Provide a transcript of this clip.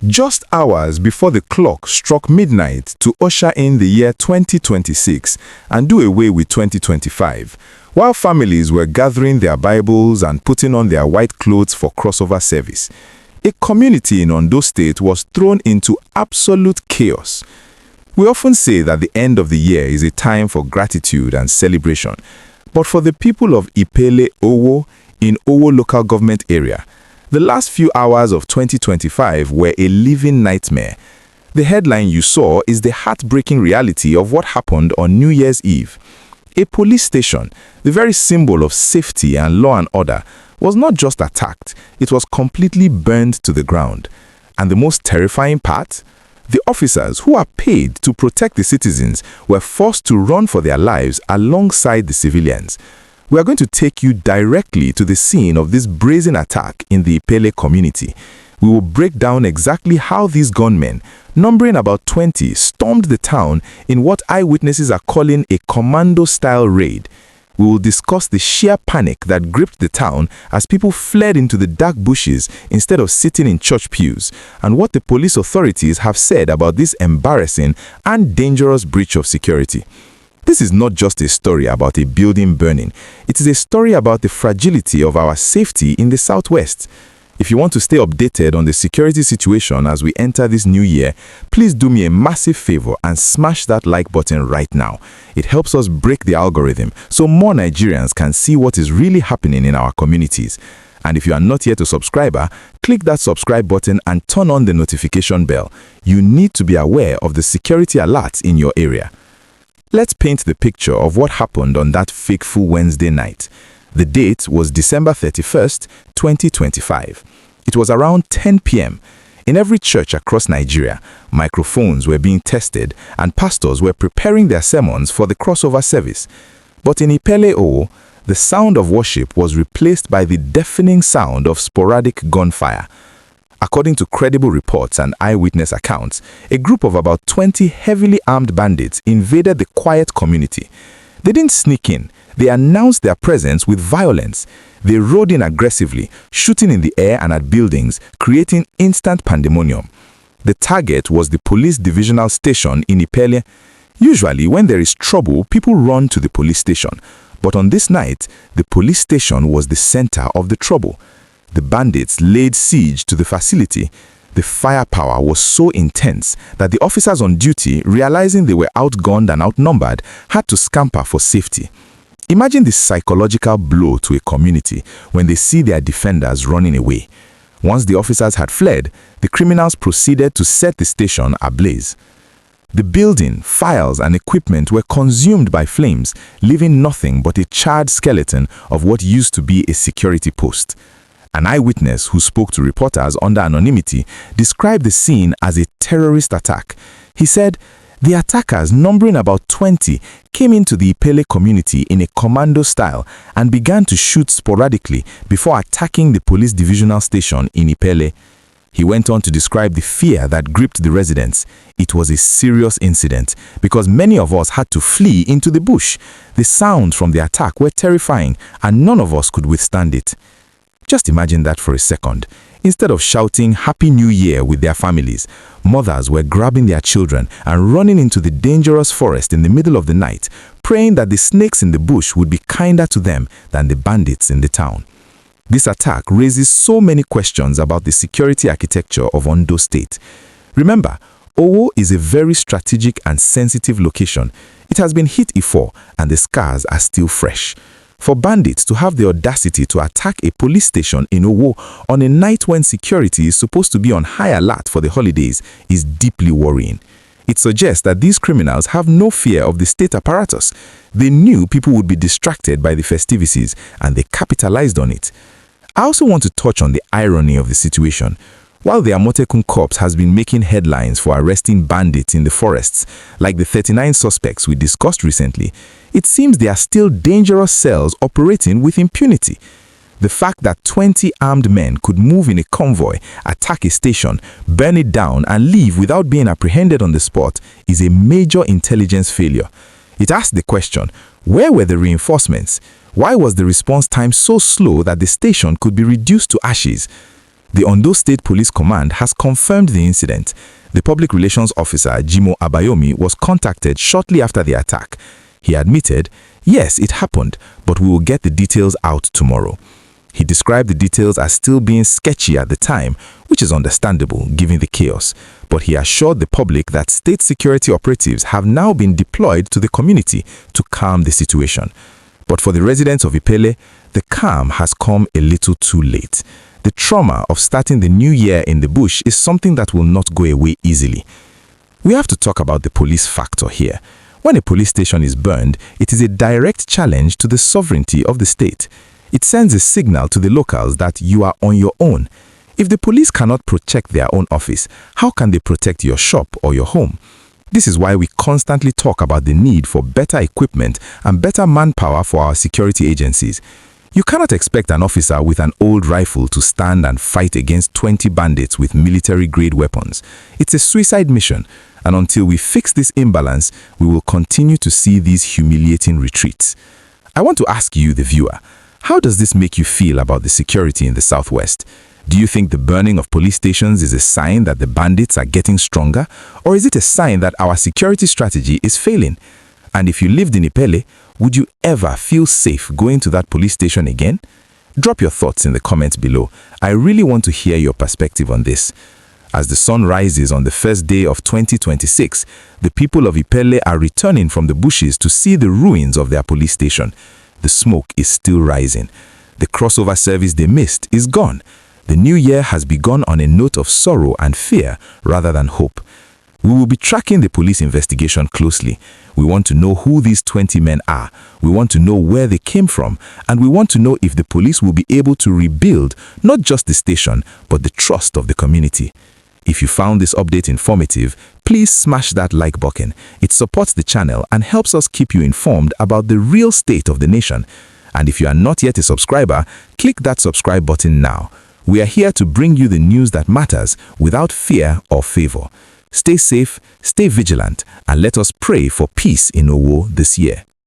Just hours before the clock struck midnight to usher in the year 2026 and do away with 2025, while families were gathering their Bibles and putting on their white clothes for crossover service, a community in Ondo State was thrown into absolute chaos. We often say that the end of the year is a time for gratitude and celebration, but for the people of Ipele Owo in Owo local government area, the last few hours of 2025 were a living nightmare. The headline you saw is the heartbreaking reality of what happened on New Year's Eve. A police station, the very symbol of safety and law and order, was not just attacked, it was completely burned to the ground. And the most terrifying part? The officers who are paid to protect the citizens were forced to run for their lives alongside the civilians. We are going to take you directly to the scene of this brazen attack in the Ipele community. We will break down exactly how these gunmen, numbering about 20, stormed the town in what eyewitnesses are calling a commando-style raid. We will discuss the sheer panic that gripped the town as people fled into the dark bushes instead of sitting in church pews, and what the police authorities have said about this embarrassing and dangerous breach of security. This is not just a story about a building burning. It is a story about the fragility of our safety in the Southwest. If you want to stay updated on the security situation as we enter this new year, please do me a massive favor and smash that like button right now. It helps us break the algorithm so more Nigerians can see what is really happening in our communities. And if you are not yet a subscriber, click that subscribe button and turn on the notification bell. You need to be aware of the security alerts in your area. Let's paint the picture of what happened on that fateful Wednesday night. The date was December 31st, 2025. It was around 10 p.m. In every church across Nigeria, microphones were being tested and pastors were preparing their sermons for the crossover service. But in Ipele Owo, the sound of worship was replaced by the deafening sound of sporadic gunfire. According to credible reports and eyewitness accounts, a group of about 20 heavily armed bandits invaded the quiet community. They didn't sneak in. They announced their presence with violence. They rode in aggressively, shooting in the air and at buildings, creating instant pandemonium. The target was the police divisional station in Ipele. Usually, when there is trouble, people run to the police station. But on this night, the police station was the center of the trouble. The bandits laid siege to the facility. The firepower was so intense that the officers on duty, realizing they were outgunned and outnumbered, had to scamper for safety. Imagine the psychological blow to a community when they see their defenders running away. Once the officers had fled, the criminals proceeded to set the station ablaze. The building, files, and equipment were consumed by flames, leaving nothing but a charred skeleton of what used to be a security post. An eyewitness who spoke to reporters under anonymity described the scene as a terrorist attack. He said, "The attackers, numbering about 20, came into the Ipele community in a commando style and began to shoot sporadically before attacking the police divisional station in Ipele." He went on to describe the fear that gripped the residents. It was a serious incident because many of us had to flee into the bush. The sounds from the attack were terrifying and none of us could withstand it. Just imagine that for a second. Instead of shouting Happy New Year with their families, mothers were grabbing their children and running into the dangerous forest in the middle of the night, praying that the snakes in the bush would be kinder to them than the bandits in the town. This attack raises so many questions about the security architecture of Ondo State. Remember, Owo is a very strategic and sensitive location. It has been hit before and the scars are still fresh. For bandits to have the audacity to attack a police station in Owo on a night when security is supposed to be on high alert for the holidays is deeply worrying. It suggests that these criminals have no fear of the state apparatus. They knew people would be distracted by the festivities and they capitalized on it. I also want to touch on the irony of the situation. While the Amotekun Corps has been making headlines for arresting bandits in the forests, like the 39 suspects we discussed recently, it seems they are still dangerous cells operating with impunity. The fact that 20 armed men could move in a convoy, attack a station, burn it down, and leave without being apprehended on the spot is a major intelligence failure. It asks the question, where were the reinforcements? Why was the response time so slow that the station could be reduced to ashes? The Ondo State Police Command has confirmed the incident. The public relations officer, Jimoh Abayomi, was contacted shortly after the attack. He admitted, yes, it happened, but we will get the details out tomorrow. He described the details as still being sketchy at the time, which is understandable given the chaos. But he assured the public that state security operatives have now been deployed to the community to calm the situation. But for the residents of Ipele, the calm has come a little too late. The trauma of starting the new year in the bush is something that will not go away easily. We have to talk about the police factor here. When a police station is burned, it is a direct challenge to the sovereignty of the state. It sends a signal to the locals that you are on your own. If the police cannot protect their own office, how can they protect your shop or your home? This is why we constantly talk about the need for better equipment and better manpower for our security agencies. You cannot expect an officer with an old rifle to stand and fight against 20 bandits with military-grade weapons. It's a suicide mission, and until we fix this imbalance, we will continue to see these humiliating retreats. I want to ask you, the viewer, how does this make you feel about the security in the Southwest? Do you think the burning of police stations is a sign that the bandits are getting stronger, or is it a sign that our security strategy is failing? And if you lived in Ipele, would you ever feel safe going to that police station again? Drop your thoughts in the comments below. I really want to hear your perspective on this. As the sun rises on the first day of 2026, the people of Ipele are returning from the bushes to see the ruins of their police station. The smoke is still rising. The crossover service they missed is gone. The new year has begun on a note of sorrow and fear rather than hope. We will be tracking the police investigation closely. We want to know who these 20 men are. We want to know where they came from. And we want to know if the police will be able to rebuild not just the station, but the trust of the community. If you found this update informative, please smash that like button. It supports the channel and helps us keep you informed about the real state of the nation. And if you are not yet a subscriber, click that subscribe button now. We are here to bring you the news that matters without fear or favor. Stay safe, stay vigilant, and let us pray for peace in Owo this year.